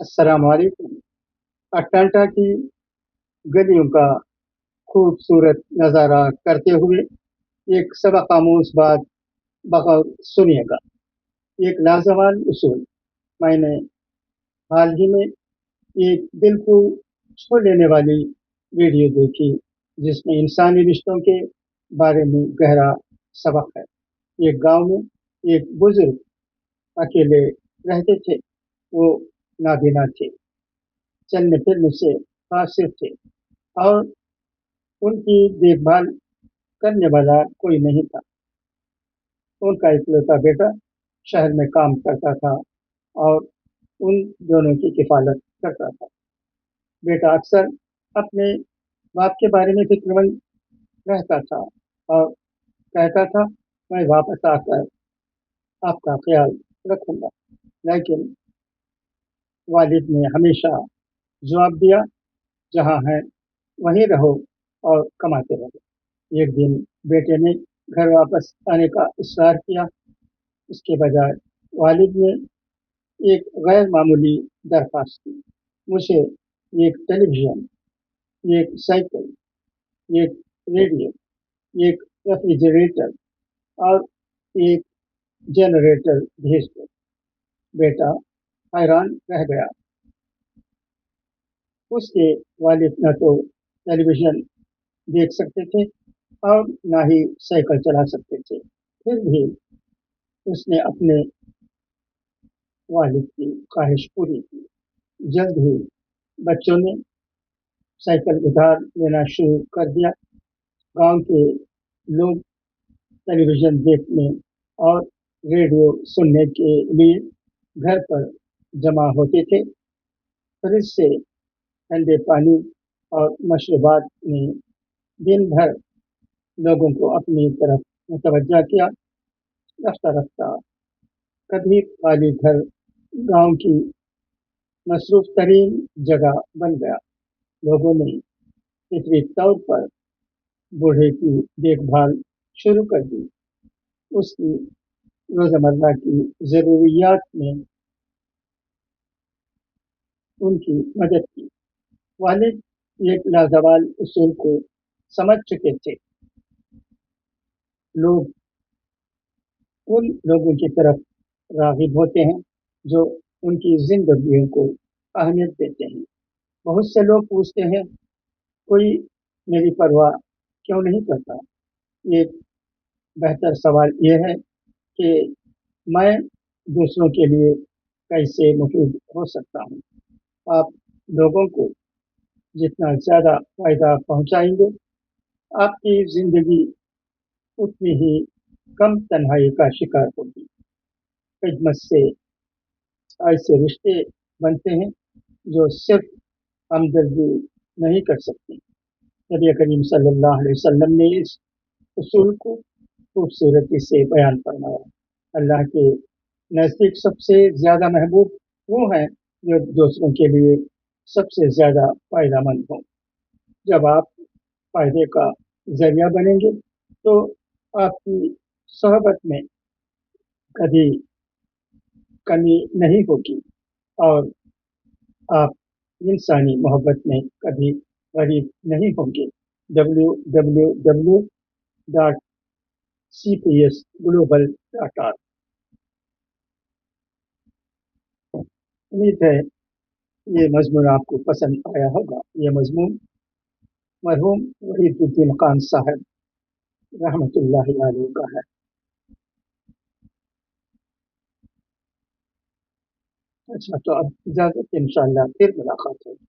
अस्सलाम वालेकुम। अटलांटा की गलियों का खूबसूरत नज़ारा करते हुए एक सबक आमूज बात बगौर सुनिएगा। एक लाजवाब उसूल। मैंने हाल ही में एक दिल को छू लेने वाली वीडियो देखी जिसमें इंसानी रिश्तों के बारे में गहरा सबक है। एक गांव में एक बुजुर्ग अकेले रहते थे। वो नाबीना थे, चलने फिरने से कासिर थे और उनकी देखभाल करने वाला कोई नहीं था। उनका इकलौता बेटा शहर में काम करता था और उन दोनों की किफालत करता था। बेटा अक्सर अपने बाप के बारे में फिक्रमंद रहता था और कहता था, मैं वापस आकर आपका ख्याल रखूंगा। लेकिन वालिद ने हमेशा जवाब दिया, जहाँ है वहीं रहो और कमाते रहो। एक दिन बेटे ने घर वापस आने का इस्रार किया। इसके बजाय वालिद ने एक गैर मामूली दरख्वास्त की। मुझे एक टेलीविज़न, एक साइकिल, एक रेडियो, एक रेफ्रिजरेटर और एक जनरेटर भेज दो। बेटा हैरान रह गया। उसके वालिद न तो टेलीविज़न देख सकते थे और न ही साइकिल चला सकते थे। फिर भी उसने अपने वालिद की ख्वाहिश पूरी की। जल्द ही बच्चों ने साइकिल उधार लेना शुरू कर दिया। गांव के लोग टेलीविज़न देखने और रेडियो सुनने के लिए घर पर जमा होते थे। फ्रिज से ठंडे पानी और मशरूबात ने दिन भर लोगों को अपनी तरफ मुतवज्जा किया। रफ्ता रफ्ता कभी खाली घर गांव की मसरूफ तरीन जगह बन गया। लोगों ने फितरी तौर पर बूढ़े की देखभाल शुरू कर दी। उसकी रोज़मर्रा की ज़रूरियात में उनकी मदद की। वालिद एक लाजवाल उसूल को समझ चुके थे। लोग उन लोगों की तरफ राग़िब होते हैं जो उनकी ज़िंदगियों को अहमियत देते हैं। बहुत से लोग पूछते हैं, कोई मेरी परवाह क्यों नहीं करता? एक बेहतर सवाल यह है कि मैं दूसरों के लिए कैसे मुफीद हो सकता हूँ। आप लोगों को जितना ज़्यादा फ़ायदा पहुँचाएंगे, आपकी ज़िंदगी उतनी ही कम तन्हाई का शिकार होगी। खिदमत से ऐसे रिश्ते बनते हैं जो सिर्फ हमदर्दी नहीं कर सकते। नबी करीम सल्लल्लाहु अलैहि वसल्लम ने इस उसूल को खूबसूरती से बयान फरमाया। अल्लाह के नज़दीक सबसे ज़्यादा महबूब वो हैं जो दूसरों के लिए सबसे ज़्यादा फ़ायदेमंद हों। जब आप फ़ायदे का ज़रिया बनेंगे तो आपकी सोहबत में कभी कमी नहीं होगी और आप इंसानी मोहब्बत में कभी गरीब नहीं होंगे। www.cpsglobal.org। उम्मीद है ये मजमून आपको पसंद आया होगा। ये मजमून मरहूम वहीदुद्दीन खान साहब रहमतुल्लाहि अलैह का है। अच्छा, तो अब इजाज़त, इंशाअल्लाह फिर मुलाकात होगी।